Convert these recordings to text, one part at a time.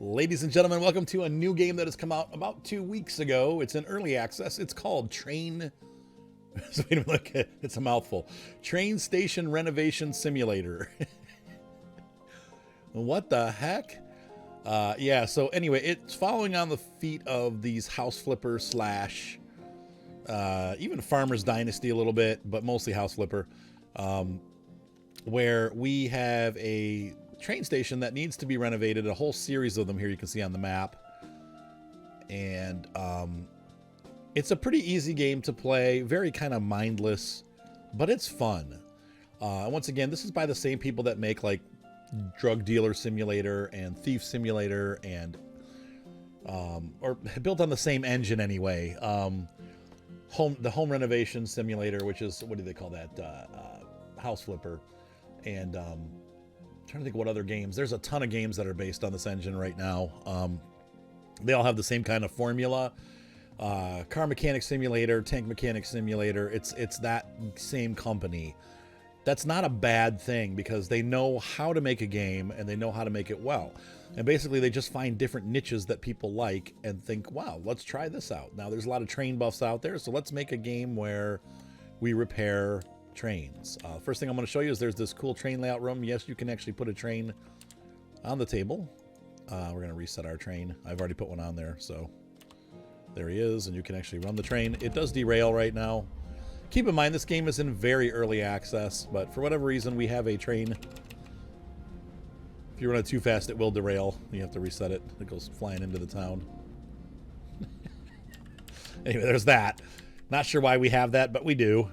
Ladies and gentlemen, welcome to a new game that has come out about 2 weeks ago. It's in early access. It's called Train... Wait a minute, look, it's a mouthful. Train Station Renovation Simulator. What the heck? Yeah, so anyway, it's following on the feet of these house flippers slash... even Farmer's Dynasty a little bit, but mostly house flipper. Where we have a train station that needs to be renovated, a whole series of them here you can see on the map. And it's a pretty easy game to play, very kind of mindless, but it's fun. Once again, this is by the same people that make like Drug Dealer Simulator and Thief Simulator, and or built on the same engine anyway. The Home Renovation Simulator, which is, what do they call that? House Flipper. And I'm trying to think what other games. There's a ton of games that are based on this engine right now. They all have the same kind of formula. Car Mechanic Simulator, Tank Mechanic Simulator. It's that same company. That's not a bad thing because they know how to make a game and they know how to make it well. And basically they just find different niches that people like and think, wow, let's try this out. Now there's a lot of train buffs out there, so let's make a game where we repair trains. First thing I'm going to show you is there's this cool train layout room. Yes, you can actually put a train on the table. We're going to reset our train. I've already put one on there, so there he is, and you can actually run the train. It does derail right now. Keep in mind, this game is in very early access, but for whatever reason, we have a train. If you run it too fast, it will derail. You have to reset it. It goes flying into the town. Anyway, there's that. Not sure why we have that, but we do.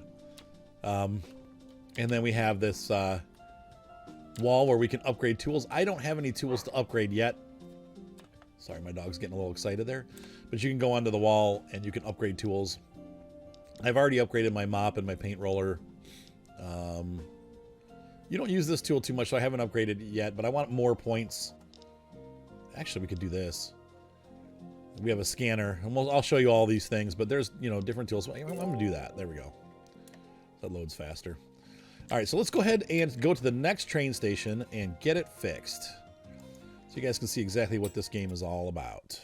And then we have this wall where we can upgrade tools. I don't have any tools to upgrade yet. Sorry, my dog's getting a little excited there. But you can go onto the wall and you can upgrade tools. I've already upgraded my mop and my paint roller. You don't use this tool too much, so I haven't upgraded it yet, but I want more points. Actually, we could do this. We have a scanner, and I'll show you all these things, but there's, you know, different tools. I'm going to do that. There we go. That loads faster. All right, so let's go ahead and go to the next train station and get it fixed, so you guys can see exactly what this game is all about.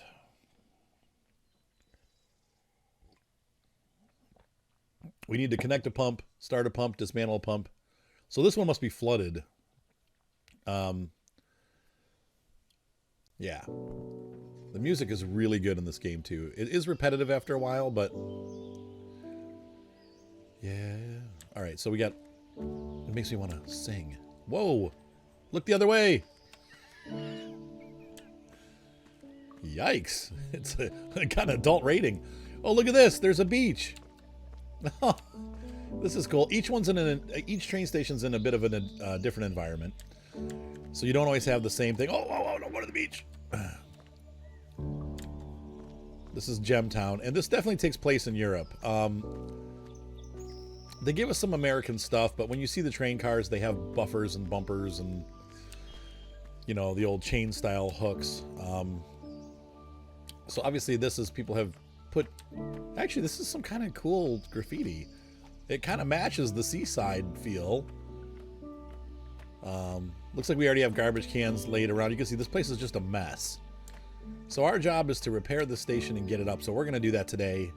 We need to connect a pump, start a pump, dismantle a pump. So this one must be flooded. Yeah. The music is really good in this game, too. It is repetitive after a while, but... yeah. All right, so we got... It makes me want to sing. Whoa! Look the other way! Yikes. It's a kind of adult rating. Oh, look at this. There's a beach. Oh, this is cool. Each train station's in a bit of a different environment, so you don't always have the same thing. Oh, don't go to the beach. This is Gemtown, and this definitely takes place in Europe. They give us some American stuff, but when you see the train cars, they have buffers and bumpers and, you know, the old chain style hooks. So obviously this is, people have put, actually this is some kind of cool graffiti. It kind of matches the Seaside feel. Looks like we already have garbage cans laid around. You can see this place is just a mess. So our job is to repair the station and get it up. So we're going to do that today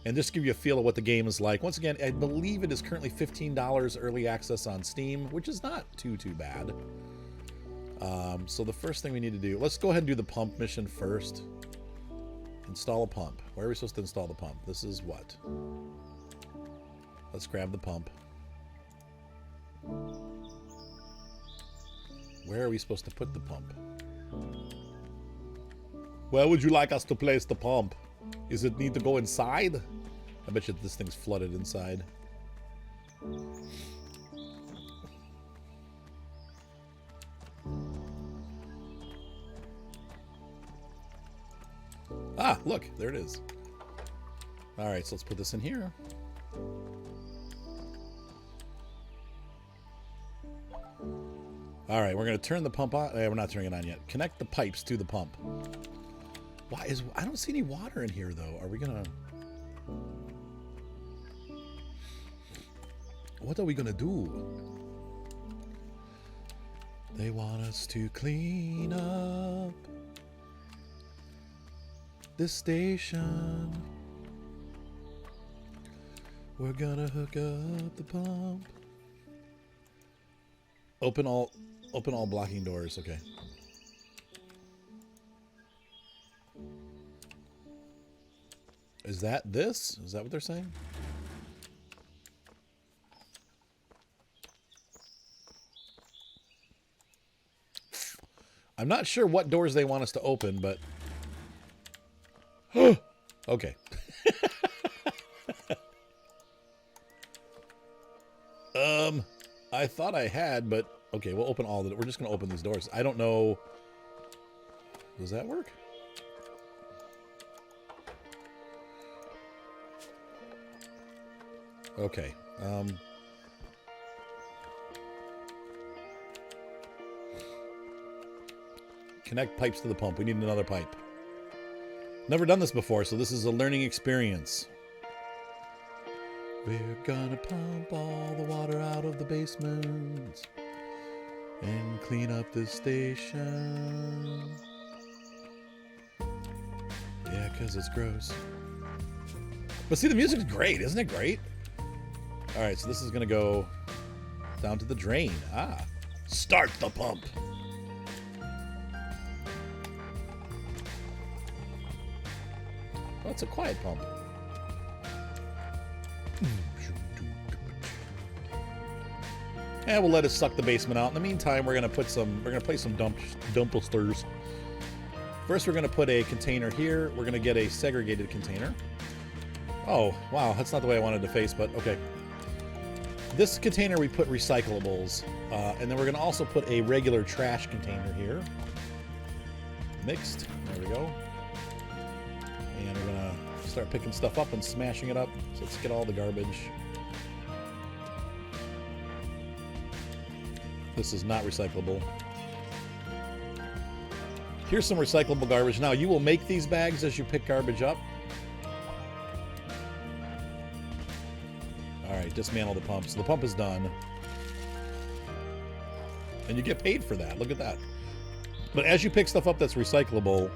and just give you a feel of what the game is like. Once again, I believe it is currently $15 early access on Steam, which is not too bad. So the first thing we need to do, let's go ahead and do the pump mission first. Install a pump. Where are we supposed to install the pump? This is what? Let's grab the pump. Where are we supposed to put the pump? Where would you like us to place the pump? Is it need to go inside? I bet you this thing's flooded inside. Ah, look, there it is. All right, so let's put this in here. All right, we're going to turn the pump on. We're not turning it on yet. Connect the pipes to the pump. Why is... I don't see any water in here, though. Are we going to... What are we going to do? They want us to clean up this station. We're gonna hook up the pump. Open all blocking doors. Okay. Is that this? Is that what they're saying? I'm not sure what doors they want us to open, but... Okay. I thought I had, but... Okay, we'll open all the... We're just going to open these doors. I don't know... Does that work? Okay. Connect pipes to the pump. We need another pipe. Never done this before, so this is a learning experience. We're gonna pump all the water out of the basement and clean up the station. Yeah, because it's gross. But see, the music's great. Isn't it great? All right, so this is going to go down to the drain. Ah, start the pump. Oh, it's a quiet pump. And we'll let it suck the basement out. In the meantime, we're going to play some dumpsters. First, we're going to put a container here. We're going to get a segregated container. Oh, wow, that's not the way I wanted to face, but okay. This container, we put recyclables, and then we're going to also put a regular trash container here. Mixed. There we go. And we're going to start picking stuff up and smashing it up. So let's get all the garbage. This is not recyclable. Here's some recyclable garbage. Now, you will make these bags as you pick garbage up. All right, dismantle the pump. So the pump is done. And you get paid for that. Look at that. But as you pick stuff up that's recyclable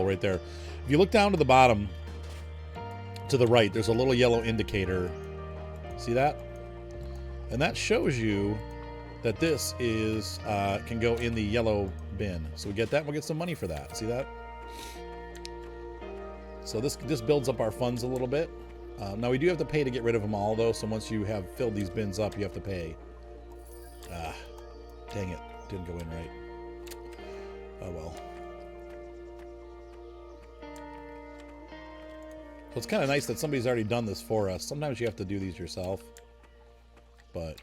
right there. If you look down to the bottom, to the right, there's a little yellow indicator. See that? And that shows you that this is can go in the yellow bin. So we get that, we'll get some money for that. See that? So this builds up our funds a little bit. Now we do have to pay to get rid of them all, though. So once you have filled these bins up, you have to pay. Dang it, didn't go in right. Oh well. So it's kind of nice that somebody's already done this for us. Sometimes you have to do these yourself, but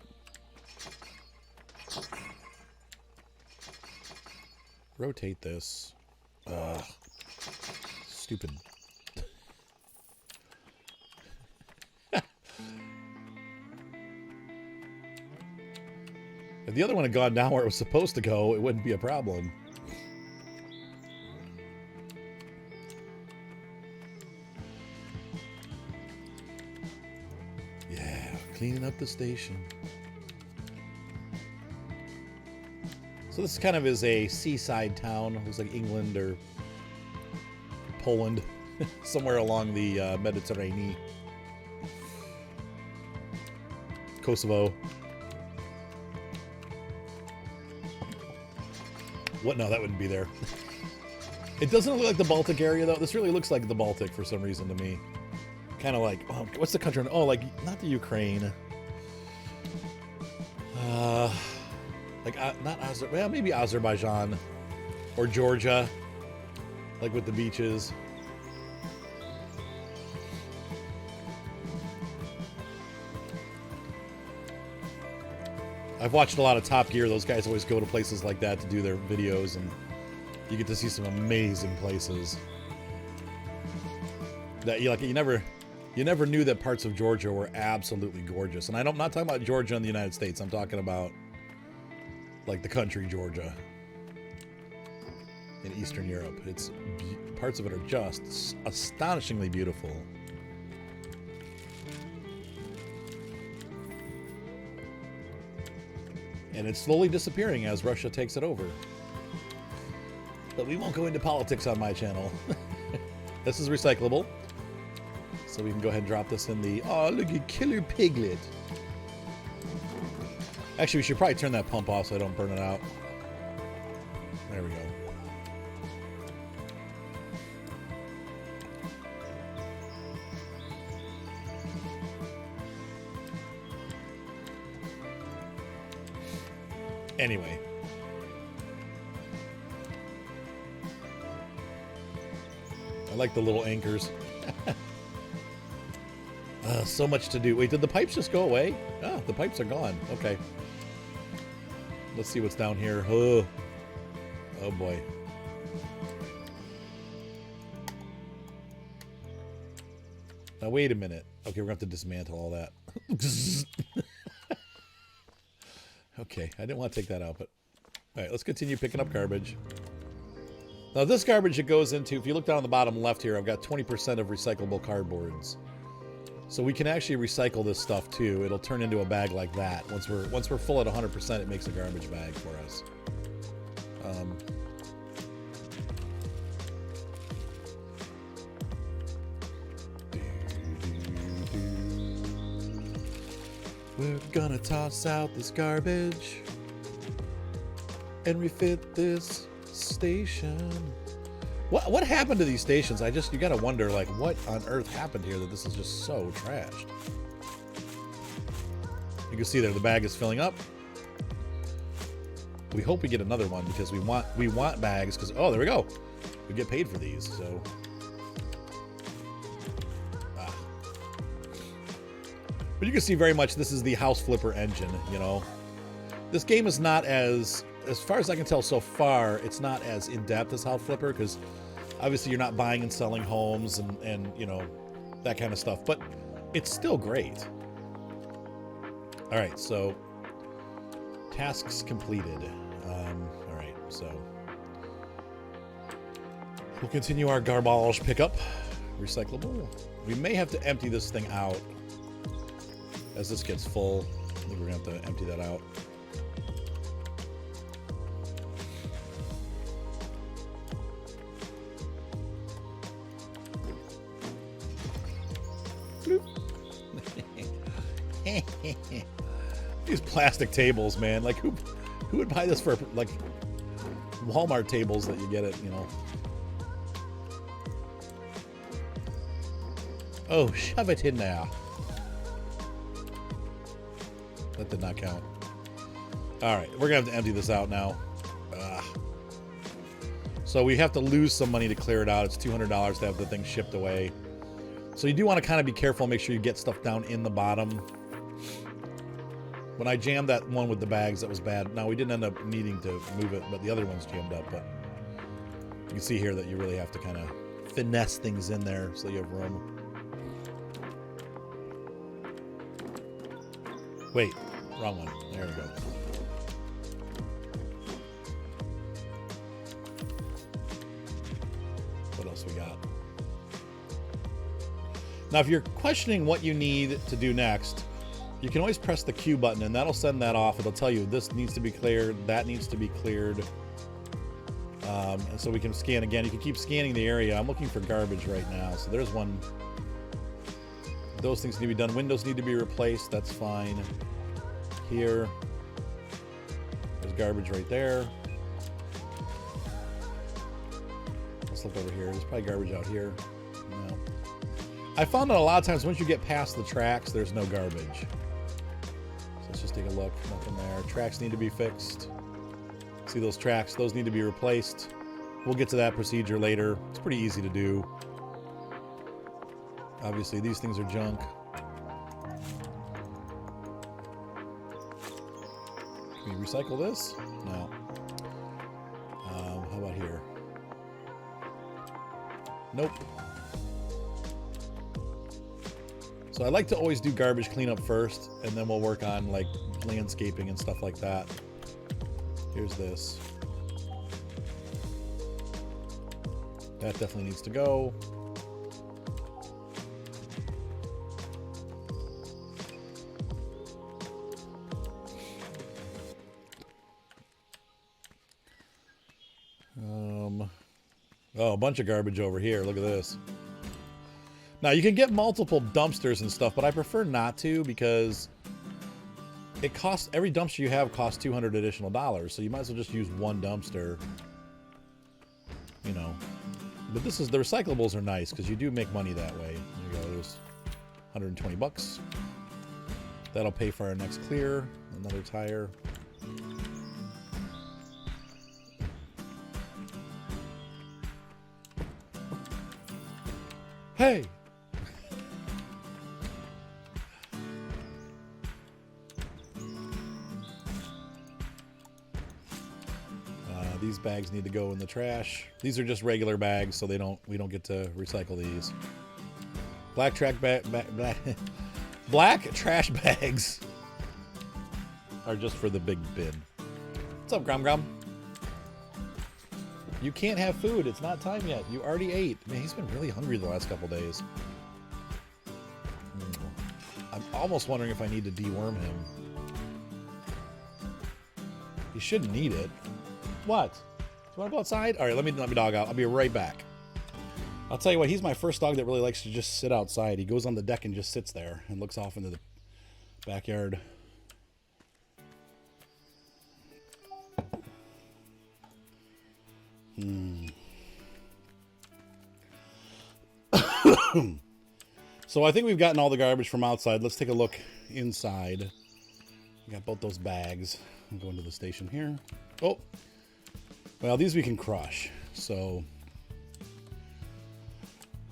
rotate this. Stupid. If the other one had gone down where it was supposed to go, it wouldn't be a problem. Yeah, cleaning up the station. So this kind of is a seaside town. It looks like England or Poland, somewhere along the Mediterranean. Kosovo. What? No, that wouldn't be there. It doesn't look like the Baltic area, though. This really looks like the Baltic for some reason to me. Kind of like, oh, what's the country? Oh, like, not the Ukraine. Like, not Azerbaijan. Well, maybe Azerbaijan. Or Georgia. Like with the beaches. I've watched a lot of Top Gear. Those guys always go to places like that to do their videos, and you get to see some amazing places that you never knew that parts of Georgia were absolutely gorgeous. And I'm not talking about Georgia in the United States. I'm talking about like the country Georgia in Eastern Europe. It's parts of it are just astonishingly beautiful. And it's slowly disappearing as Russia takes it over. But we won't go into politics on my channel. This is recyclable. So we can go ahead and drop this in the... Oh, look at Killer Piglet. Actually, we should probably turn that pump off so I don't burn it out. There we go. Anyway. I like the little anchors. So much to do. Wait, did the pipes just go away? Ah, the pipes are gone. Okay. Let's see what's down here. Oh, oh boy. Now, wait a minute. Okay, we're going to have to dismantle all that. Okay, I didn't want to take that out, but... All right, let's continue picking up garbage. Now, this garbage it goes into, if you look down on the bottom left here, I've got 20% of recyclable cardboards. So we can actually recycle this stuff too. It'll turn into a bag like that. Once we're full at 100%, it makes a garbage bag for us. We're gonna toss out this garbage and refit this station. What happened to these stations? You gotta wonder, like, what on earth happened here that this is just so trashed? You can see there the bag is filling up. We hope we get another one because we want bags because oh, there we go. We get paid for these, so. But you can see very much this is the house flipper engine, you know. This game is not as far as I can tell so far, it's not as in-depth as House Flipper because obviously you're not buying and selling homes and you know, that kind of stuff, but it's still great. All right, so tasks completed. All right, so we'll continue our garbage pickup. Recyclable. We may have to empty this thing out as this gets full. I think we're gonna have to empty that out. These plastic tables, man. Like who would buy this for like Walmart tables that you get at, you know? Oh, shove it in there. That did not count. All right, we're gonna have to empty this out now. So we have to lose some money to clear it out. It's $200 to have the thing shipped away. So you do want to kind of be careful, make sure you get stuff down in the bottom. When I jammed that one with the bags, that was bad. Now, we didn't end up needing to move it, but the other one's jammed up. But you can see here that you really have to kind of finesse things in there so you have room. Wait, wrong one. There we go. What else we got? Now, if you're questioning what you need to do next, you can always press the Q button and that'll send that off. It'll tell you this needs to be cleared, that needs to be cleared. And so we can scan again. You can keep scanning the area. I'm looking for garbage right now. So there's one. Those things need to be done. Windows need to be replaced. That's fine. Here. There's garbage right there. Let's look over here. There's probably garbage out here. No. I found that a lot of times once you get past the tracks, there's no garbage. So let's just take a look. Nothing there. Tracks need to be fixed. See those tracks? Those need to be replaced. We'll get to that procedure later. It's pretty easy to do. Obviously, these things are junk. Can we recycle this? No. How about here? Nope. So I like to always do garbage cleanup first, and then we'll work on like landscaping and stuff like that. Here's this. That definitely needs to go. Oh, a bunch of garbage over here. Look at this. Now, you can get multiple dumpsters and stuff, but I prefer not to because it costs, every dumpster you have costs $200 additional. So you might as well just use one dumpster, you know. But this is, the recyclables are nice because you do make money that way. There you go. There's 120 bucks. That'll pay for our next clear. Another tire. Hey! These bags need to go in the trash. These are just regular bags, so we don't get to recycle these. Black trash bags are just for the big bin. What's up, Grom Grom? You can't have food. It's not time yet. You already ate. Man, he's been really hungry the last couple days. I'm almost wondering if I need to deworm him. He shouldn't need it. What? Do you want to go outside? All right, let me dog out. I'll be right back. I'll tell you what, he's my first dog that really likes to just sit outside. He goes on the deck and just sits there and looks off into the backyard. So I think we've gotten all the garbage from outside. Let's take a look inside. We got both those bags. I'm going to the station here. Oh, well, these we can crush. So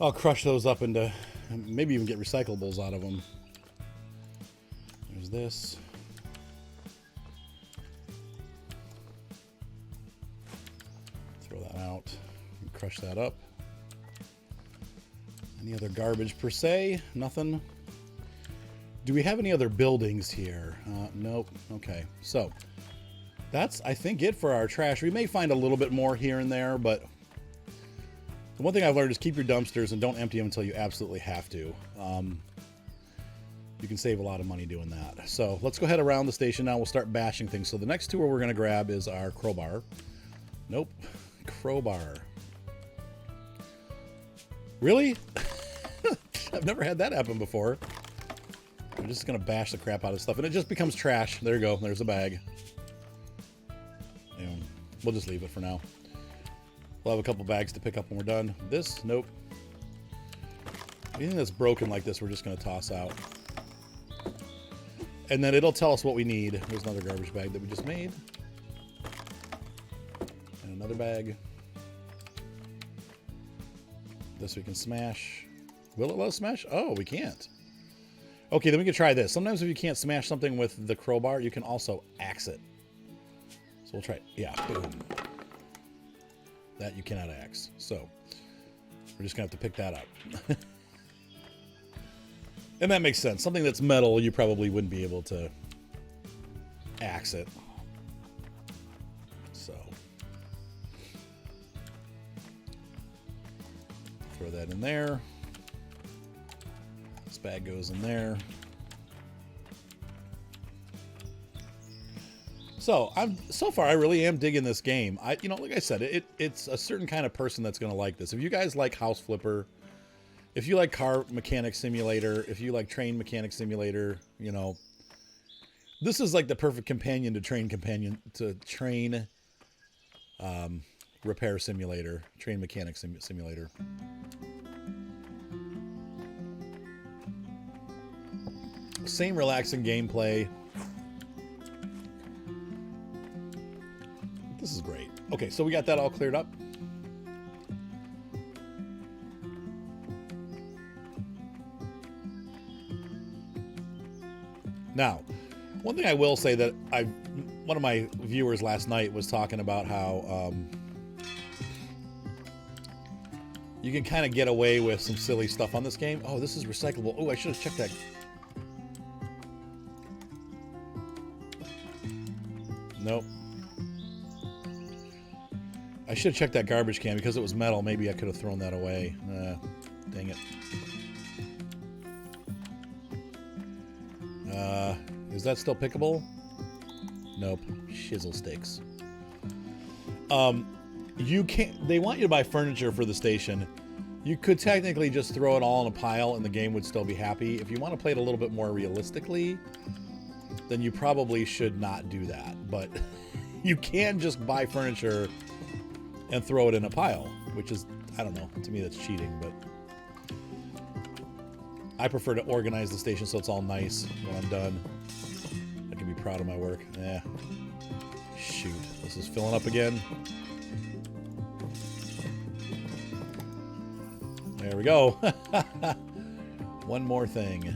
I'll crush those up into, maybe even get recyclables out of them. There's this. Throw that out. Crush that up. Any other garbage per se? Nothing. Do we have any other buildings here? Nope. Okay. So that's, I think, it for our trash. We may find a little bit more here and there, but the one thing I've learned is keep your dumpsters and don't empty them until you absolutely have to. You can save a lot of money doing that. So let's go ahead around the station now. We'll start bashing things. So the next tool we're going to grab is our crowbar. Nope. Crowbar. Really? I've never had that happen before. I'm just going to bash the crap out of stuff, and it just becomes trash. There you go. There's a bag. And we'll just leave it for now. We'll have a couple bags to pick up when we're done. This, nope. Anything that's broken like this, we're just going to toss out. And then it'll tell us what we need. There's another garbage bag that we just made. And another bag. This we can smash. Will it let us smash? Oh, we can't. Okay, then we can try this. Sometimes if you can't smash something with the crowbar, you can also axe it. So we'll try it. Yeah, boom. That you cannot axe. So we're just going to have to pick that up. And that makes sense. Something that's metal, you probably wouldn't be able to axe it. So throw that in there. This bag goes in there. So so far I really am digging this game. Like I said, it's a certain kind of person that's going to like this. If you guys like House Flipper, if you like Car Mechanic Simulator, if you like Train Mechanic Simulator, this is like the perfect companion to train repair simulator, Train Mechanic Simulator. Same relaxing gameplay. This is great. Okay, so we got that all cleared up. Now, one thing I will say that one of my viewers last night was talking about how you can kind of get away with some silly stuff on this game. Oh, this is recyclable. Oh, I should have checked that. Nope. I should have checked that garbage can because it was metal. Maybe I could have thrown that away. Dang it. Is that still pickable? Nope. Shizzle sticks. You can't. They want you to buy furniture for the station. You could technically just throw it all in a pile and the game would still be happy. If you want to play it a little bit more realistically, then you probably should not do that. But you can just buy furniture and throw it in a pile, which is, I don't know, to me that's cheating, but I prefer to organize the station so it's all nice when I'm done. I can be proud of my work. Shoot, this is filling up again. There we go. One more thing.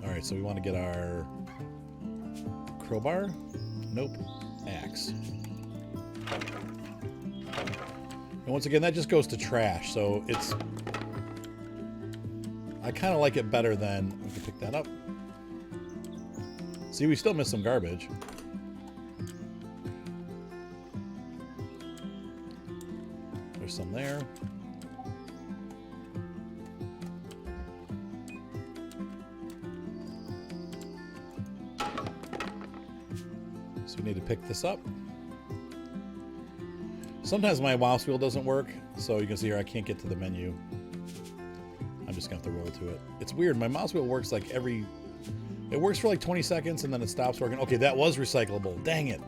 All right, so we want to get our crowbar. Nope. Axe. And once again, that just goes to trash, so it's... I kind of like it better than... We can pick that up. See, we still miss some garbage. There's some there. So we need to pick this up. Sometimes my mouse wheel doesn't work, so you can see here I can't get to the menu. I'm just gonna have to roll to it. It's weird, my mouse wheel works like every... It works for like 20 seconds and then it stops working. Okay, that was recyclable. Dang it.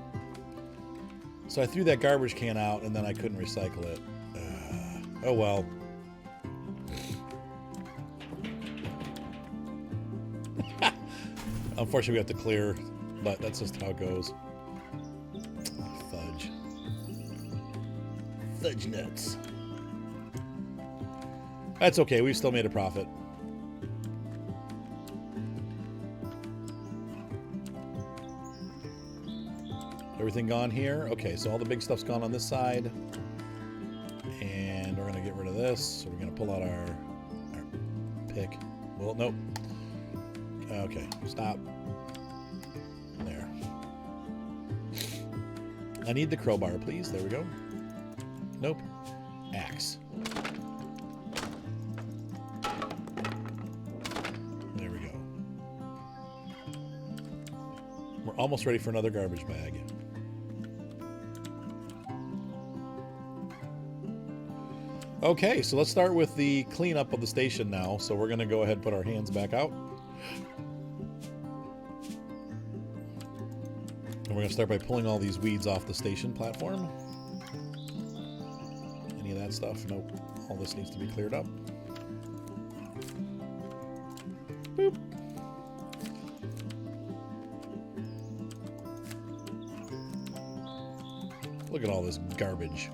So I threw that garbage can out and then I couldn't recycle it. Oh well. Unfortunately, we have to clear, but that's just how it goes. Fudge. Fudge nuts. That's okay. We still made a profit. Everything gone here? Okay, so all the big stuff's gone on this side. And we're going to get rid of this. So we're going to pull out our pick. Well, nope. Okay, stop. There. I need the crowbar, please. There we go. Nope. Axe. There we go. We're almost ready for another garbage bag. Okay, so let's start with the cleanup of the station now. So we're going to go ahead and put our hands back out. And we're going to start by pulling all these weeds off the station platform. Any of that stuff? Nope. All this needs to be cleared up. Boop. Look at all this garbage.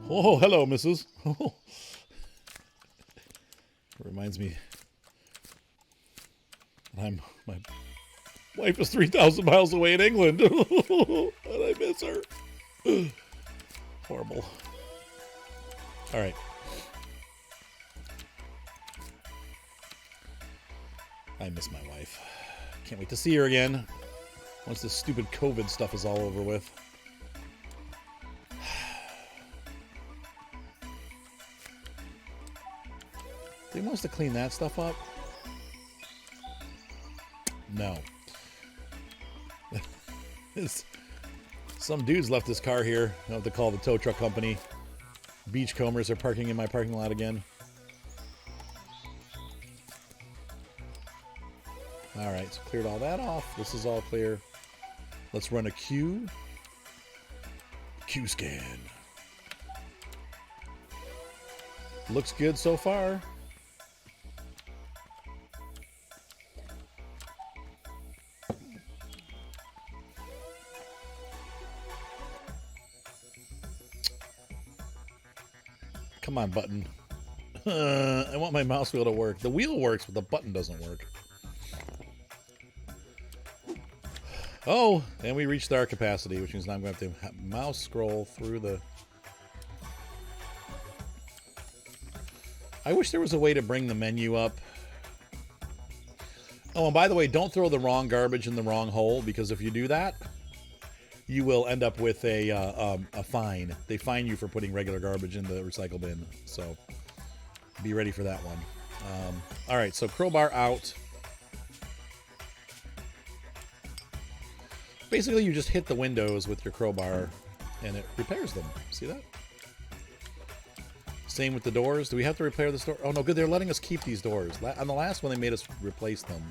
Oh, hello, missus. It reminds me that my wife is 3,000 miles away in England. And I miss her. Horrible. All right. I miss my wife. Can't wait to see her again once this stupid COVID stuff is all over with. They want us to clean that stuff up? No. Some dudes left this car here. I have to call the tow truck company. Beachcombers are parking in my parking lot again. Alright, so cleared all that off. This is all clear. Let's run a Q. Q scan. Looks good so far. Come on, button. I want my mouse wheel to work. The wheel works, but the button doesn't work. Oh, and we reached our capacity, which means now I'm going to have to mouse scroll through the... I wish there was a way to bring the menu up. Oh, and by the way, don't throw the wrong garbage in the wrong hole, because if you do that, you will end up with a fine. They fine you for putting regular garbage in the recycle bin. So be ready for that one. All right, so crowbar out. Basically, you just hit the windows with your crowbar, and it repairs them. See that? Same with the doors. Do we have to repair this door? Oh, no, good. They're letting us keep these doors. On the last one, they made us replace them.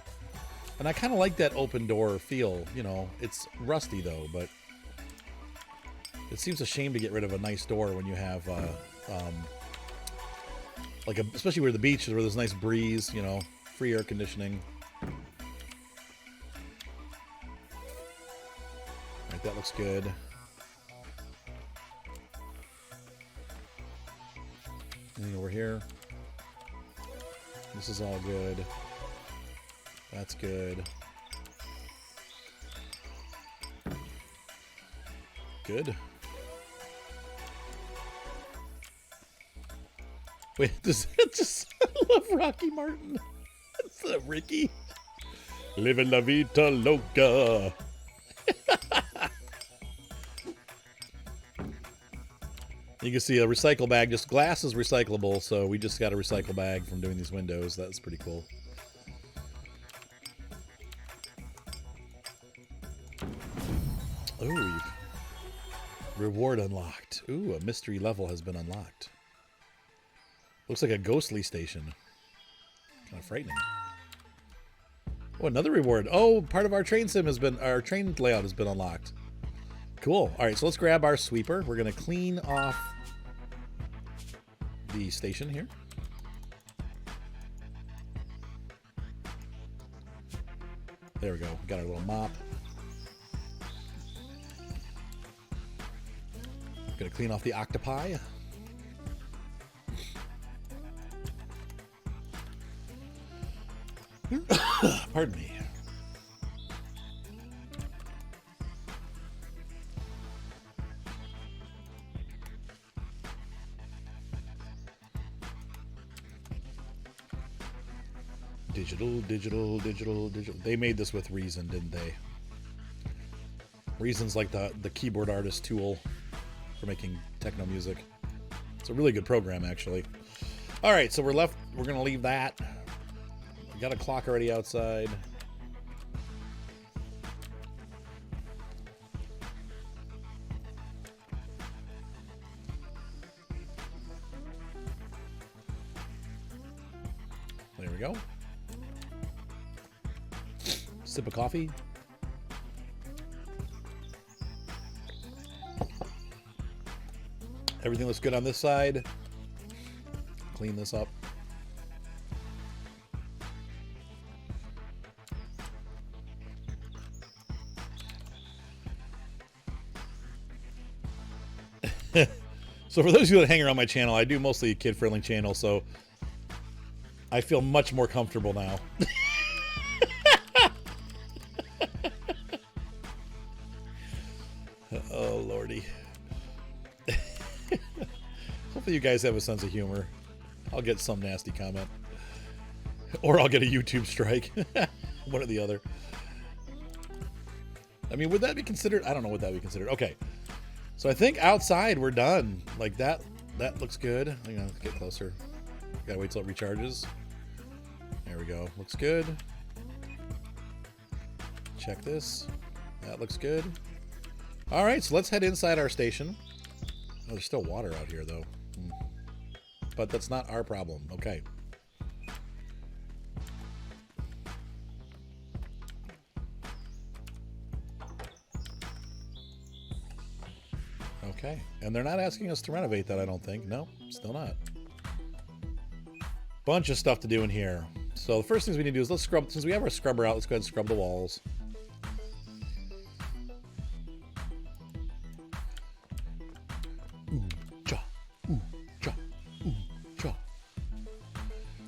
And I kind of like that open door feel. You know, it's rusty, though, but it seems a shame to get rid of a nice door when you have, especially where the beach is, where there's a nice breeze, you know, free air conditioning. All right, that looks good. And over here. This is all good. That's good. Good. Wait, does it just... I love Rocky Martin. That's Ricky. Living la vida loca. You can see a recycle bag. Just glass is recyclable, so we just got a recycle bag from doing these windows. That's pretty cool. Ooh. Reward unlocked. Ooh, a mystery level has been unlocked. Looks like a ghostly station. Kind of frightening. Oh, another reward. Oh, part of our train sim has been... Our train layout has been unlocked. Cool. All right, so let's grab our sweeper. We're going to clean off the station here. There we go. We got our little mop. Going to clean off the octopi. Pardon me. Digital. They made this with Reason, didn't they? Reason's like the keyboard artist tool for making techno music. It's a really good program, actually. All right, so we're going to leave that. We got a clock already outside. There we go. Sip of coffee. Everything looks good on this side. Clean this up. So for those of you that hang around my channel, I do mostly a kid-friendly channel, so I feel much more comfortable now. Oh, Lordy. Hopefully you guys have a sense of humor. I'll get some nasty comment. Or I'll get a YouTube strike. One or the other. I mean, would that be considered? I don't know what that would be considered. Okay. So I think outside we're done. Like that looks good. Hang on, let's get closer. Gotta wait till it recharges. There we go. Looks good. Check this. That looks good. All right, so let's head inside our station. Oh, there's still water out here, though. But that's not our problem. Okay. Okay. And they're not asking us to renovate that, I don't think. No, still not. Bunch of stuff to do in here. So the first things we need to do is let's scrub. Since we have our scrubber out, let's go ahead and scrub the walls.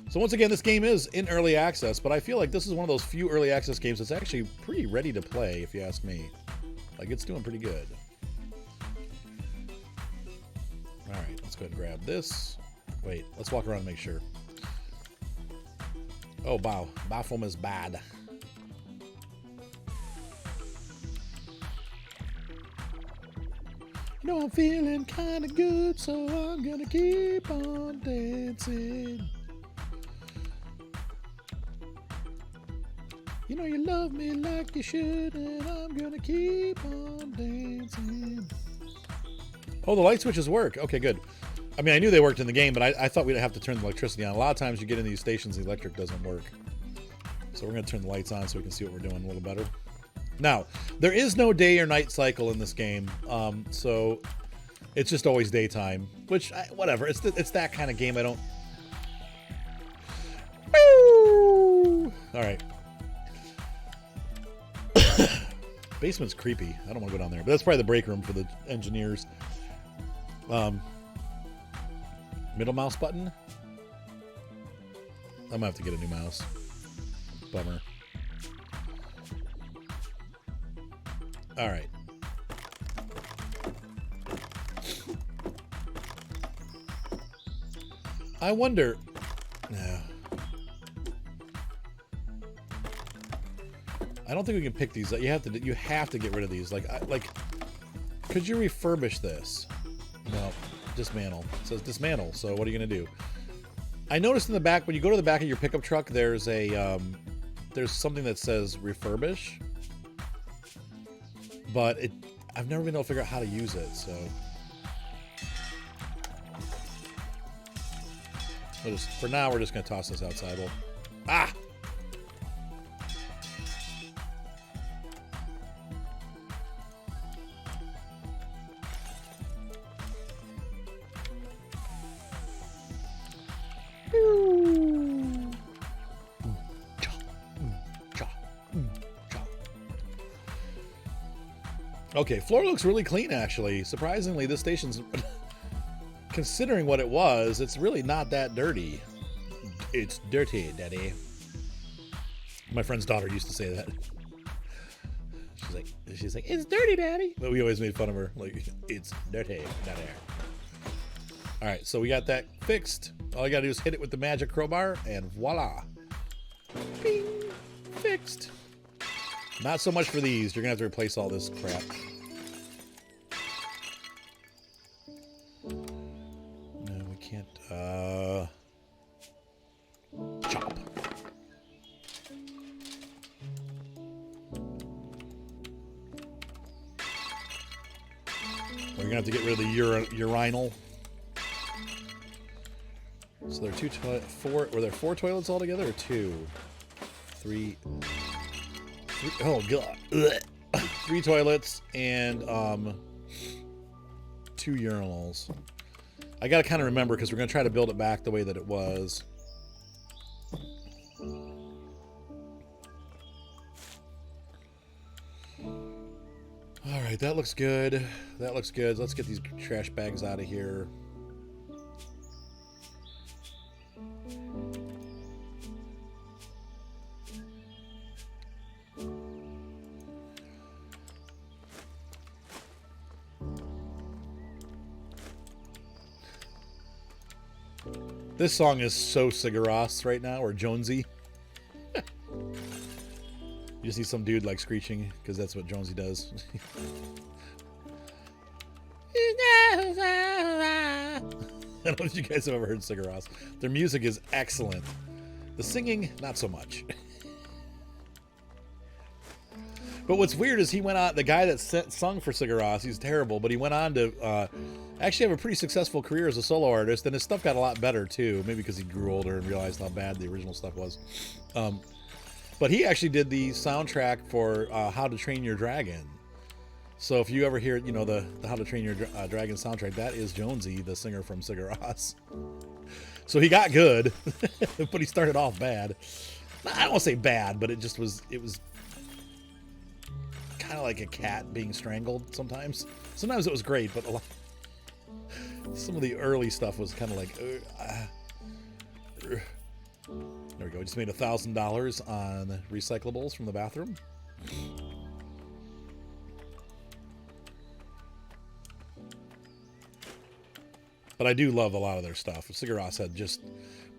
So once again, this game is in early access, but I feel like this is one of those few early access games that's actually pretty ready to play, if you ask me. Like, it's doing pretty good. All right, let's go ahead and grab this. Wait, let's walk around and make sure. Oh, wow. Bathroom is bad. No, I'm feeling kind of good, so I'm gonna keep on dancing. You know you love me like you should, and I'm gonna keep on dancing. Oh, the light switches work. Okay, good. I mean, I knew they worked in the game, but I thought we'd have to turn the electricity on. A lot of times you get in these stations, the electric doesn't work. So we're going to turn the lights on so we can see what we're doing a little better. Now, there is no day or night cycle in this game, so it's just always daytime, which, whatever. It's that kind of game. I don't... Woo! All right. Basement's creepy. I don't want to go down there, but that's probably the break room for the engineers. Middle mouse button? I'm gonna have to get a new mouse. Bummer. All right. I wonder... No. I don't think we can pick these. You have to get rid of these. Like, could you refurbish this? No. Dismantle. It says dismantle. So what are you gonna do? I noticed in the back, when you go to the back of your pickup truck, there's a there's something that says refurbish, but I've never been able to figure out how to use it. So for now, we're just gonna toss this outside. Ah. Okay, floor looks really clean, actually. Surprisingly, this station's, considering what it was, it's really not that dirty. It's dirty, Daddy. My friend's daughter used to say that. She's like, it's dirty, Daddy. But we always made fun of her. Like, it's dirty, Daddy. All right, so we got that fixed. All I got to do is hit it with the magic crowbar, and voila. Bing. Fixed. Not so much for these. You're going to have to replace all this crap. No, we can't. Chop. We're going to have to get rid of the urinal. So there are were there 4 toilets altogether or 2? 3. Oh god. Ugh. 3 toilets and 2 urinals. I gotta kind of remember because we're gonna try to build it back the way that it was. All right, that looks good. That looks good. Let's get these trash bags out of here. This song is so Sigur Rós right now, or Jonesy. You just see some dude like screeching, because that's what Jonesy does. I don't know if you guys have ever heard Sigur Rós. Their music is excellent. The singing, not so much. But what's weird is he went on, the guy that sung for Sigur Rós, he's terrible, but he went on to actually have a pretty successful career as a solo artist, and his stuff got a lot better too, maybe because he grew older and realized how bad the original stuff was. But he actually did the soundtrack for How to Train Your Dragon. So if you ever hear, you know, the How to Train Your Dragon soundtrack, that is Jonesy, the singer from Sigur Rós. So he got good, but he started off bad. I don't want to say bad, but it was kind of like a cat being strangled sometimes. Sometimes it was great, but some of the early stuff was kind of like... There we go. We just made $1,000 on recyclables from the bathroom. But I do love a lot of their stuff. Sigur Rós had just...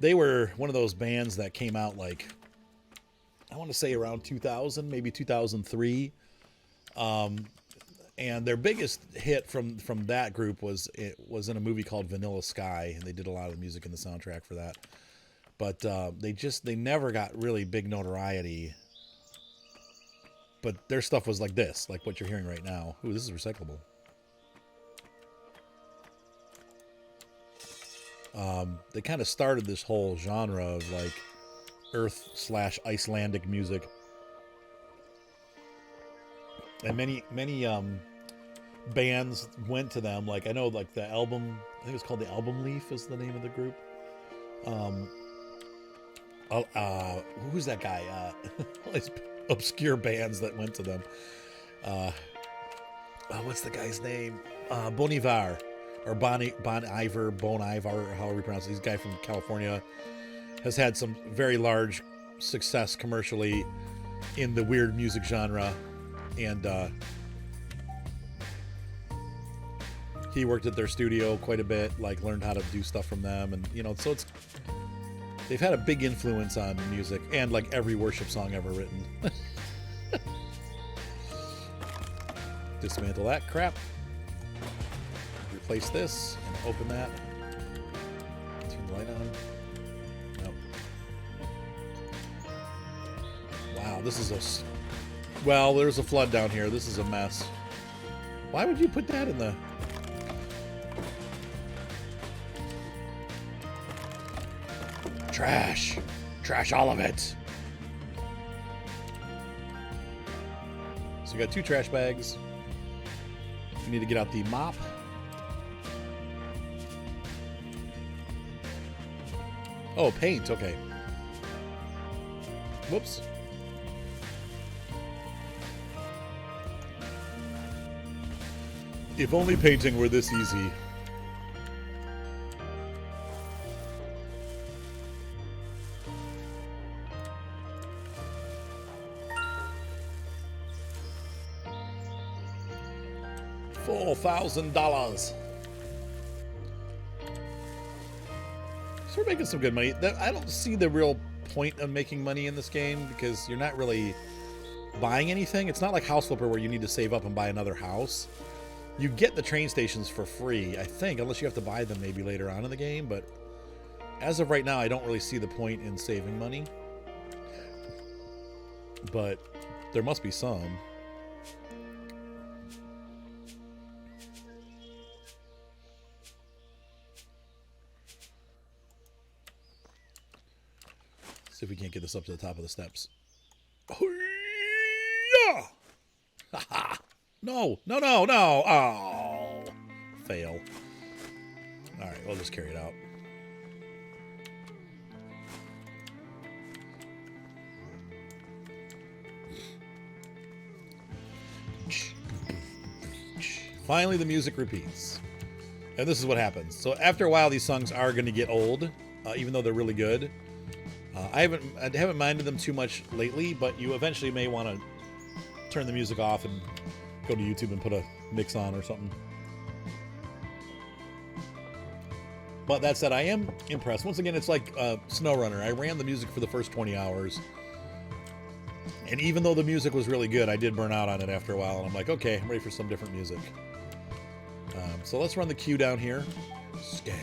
They were one of those bands that came out like... I want to say around 2000, maybe 2003. And their biggest hit from that group was in a movie called Vanilla Sky, and they did a lot of the music in the soundtrack for that. But they never got really big notoriety. But their stuff was like this, like what you're hearing right now. Ooh, this is recyclable. They kind of started this whole genre of like Earth/Icelandic music. And many bands went to them. Like I know, like the album, I think it's called the Album Leaf is the name of the group. Who's that guy? All these obscure bands that went to them. What's the guy's name? Bon Iver, or Bon Iver, or however you pronounce it. He's a guy from California. Has had some very large success commercially in the weird music genre. And he worked at their studio quite a bit, like learned how to do stuff from them. And, you know, so they've had a big influence on music and like every worship song ever written. Dismantle that crap. Replace this and open that. Turn the light on. Nope. Wow, this is well, there's a flood down here. This is a mess. Why would you put that in the... Trash. Trash all of it. So we got 2 trash bags. We need to get out the mop. Oh, paint. Okay. Whoops. If only painting were this easy. $4,000. So we're making some good money. I don't see the real point of making money in this game because you're not really buying anything. It's not like House Flipper where you need to save up and buy another house. You get the train stations for free, I think, unless you have to buy them maybe later on in the game. But as of right now, I don't really see the point in saving money. But there must be some. See if we can't get this up to the top of the steps. Oh, yeah! No, no, no, no. Oh, fail. All right, we'll just carry it out. Finally, the music repeats. And this is what happens. So after a while, these songs are going to get old, even though they're really good. I haven't minded them too much lately, but you eventually may want to turn the music off and go to YouTube and put a mix on or something. But that said, I am impressed. Once again, it's like SnowRunner. I ran the music for the first 20 hours. And even though the music was really good, I did burn out on it after a while. And I'm like, okay, I'm ready for some different music. So let's run the queue down here. Scan.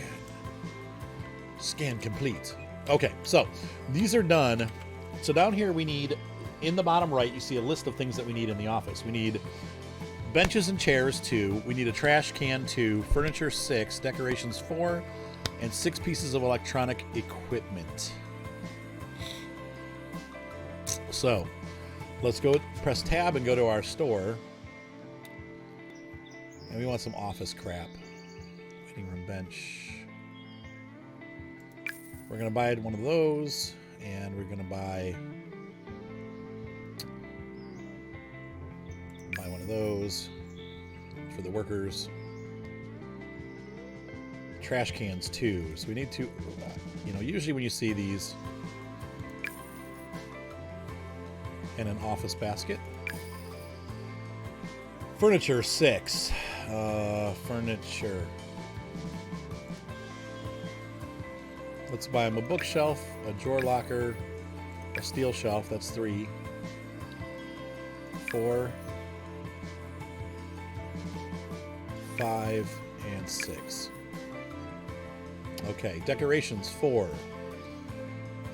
Scan complete. Okay, so these are done. So down here we need, in the bottom right, you see a list of things that we need in the office. We need benches and chairs 2. We need a trash can 2, furniture 6, decorations 4, and 6 pieces of electronic equipment. So let's go press tab and go to our store. And we want some office crap. Waiting room bench. We're going to buy one of those, and we're going to buy one of those for the workers. Trash cans too. So we need to, usually when you see these, and an office basket. Furniture 6. Furniture. Let's buy him a bookshelf, a drawer locker, a steel shelf. That's 3. 4. 5, and 6. Okay, decorations 4.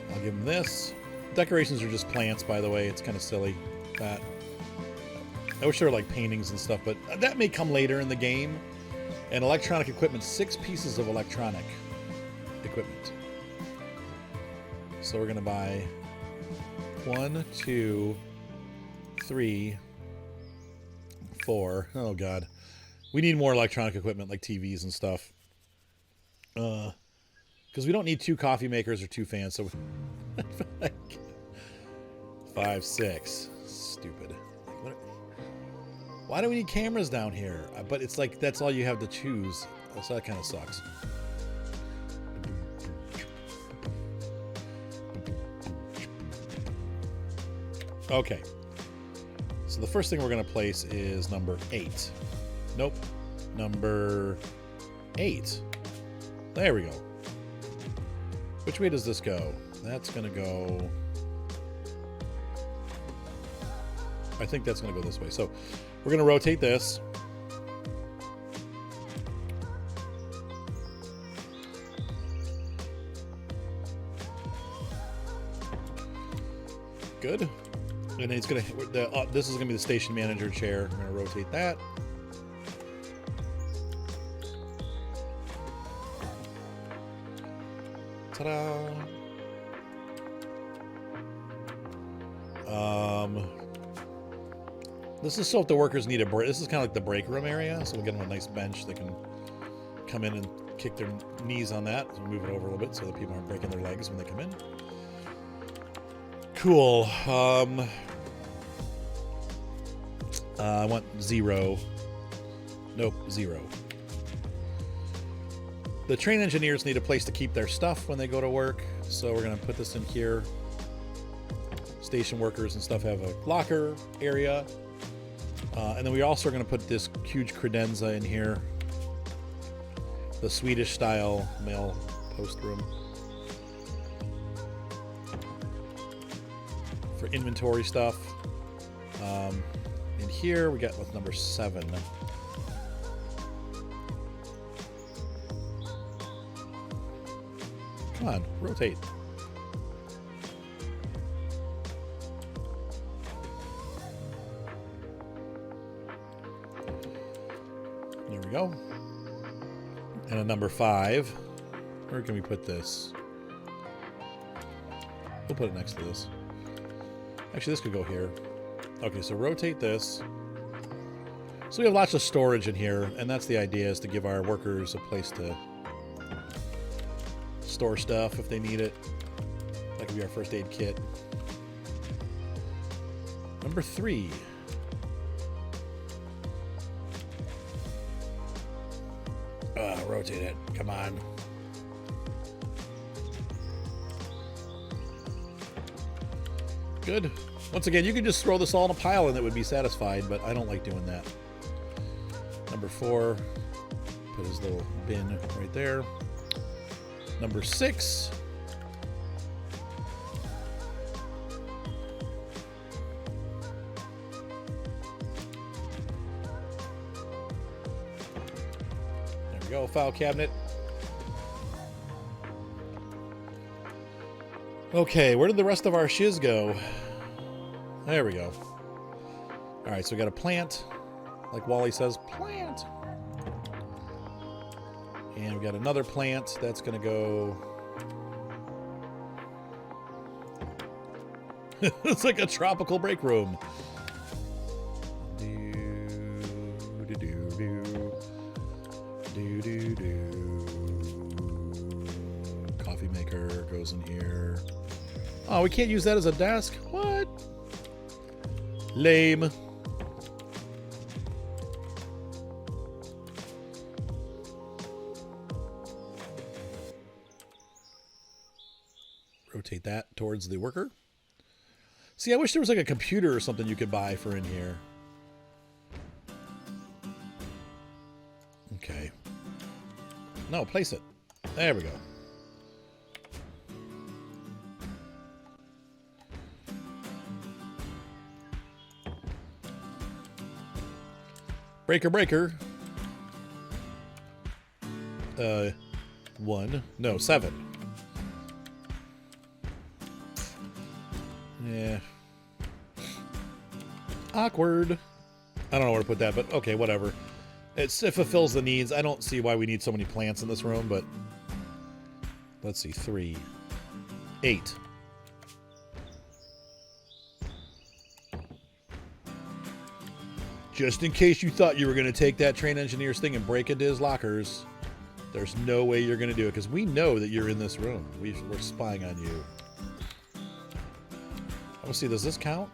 I'll give them this. Decorations are just plants, by the way. It's kind of silly. That I wish there were like paintings and stuff, but that may come later in the game. And electronic equipment, 6 pieces of electronic equipment. So we're gonna buy 1, 2, 3, 4. Oh god, we need more electronic equipment like TVs and stuff. Because we don't need 2 coffee makers or 2 fans. So 5, 6. Stupid. Why do we need cameras down here? But it's like that's all you have to choose. So that kind of sucks. Okay. So the first thing we're going to place is number 8. Nope. Number 8. There we go. Which way does this go? That's going to go... I think that's going to go this way. So we're going to rotate this. Good. And then it's going to... this is going to be the station manager chair. I'm going to rotate that. Ta-da! This is so if the workers need a break. This is kind of like the break room area, so we'll get them a nice bench. They can come in and kick their knees on that. So we'll move it over a little bit so that people aren't breaking their legs when they come in. Cool. I want 0. Nope, 0. The train engineers need a place to keep their stuff when they go to work, so we're going to put this in here. Station workers and stuff have a locker area. And then we also are going to put this huge credenza in here. The Swedish style mail post room. For inventory stuff. In here we got with number 7. Come on, rotate. There we go. And a number 5. Where can we put this? We'll put it next to this. Actually, this could go here. Okay, so rotate this. So we have lots of storage in here, and that's the idea, is to give our workers a place to store stuff if they need it. That could be our first aid kit. Number 3. Rotate it. Come on. Good. Once again, you could just throw this all in a pile and it would be satisfied, but I don't like doing that. Number 4. Put his little bin right there. Number 6. There we go, file cabinet. Okay, where did the rest of our shiz go? There we go. All right, so we got a plant. Like Wally says, plant. And we got another plant. That's going to go... It's like a tropical break room. Coffee maker goes in here. Oh, we can't use that as a desk? What? Lame. Rotate that towards the worker. See, I wish there was like a computer or something you could buy for in here. Okay. No, place it. There we go. Breaker, breaker. 1. No, 7. Yeah. Awkward. I don't know where to put that, but okay, whatever. It fulfills the needs. I don't see why we need so many plants in this room, but let's see. 3. 8. Just in case you thought you were going to take that train engineer's thing and break into his lockers, there's no way you're going to do it because we know that you're in this room. We're spying on you. Let's see, does this count?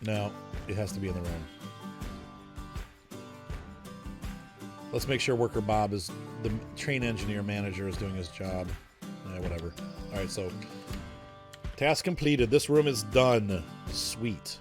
No, it has to be in the room. Let's make sure Worker Bob is the train engineer manager is doing his job. Whatever. All right, so task completed. This room is done. Sweet.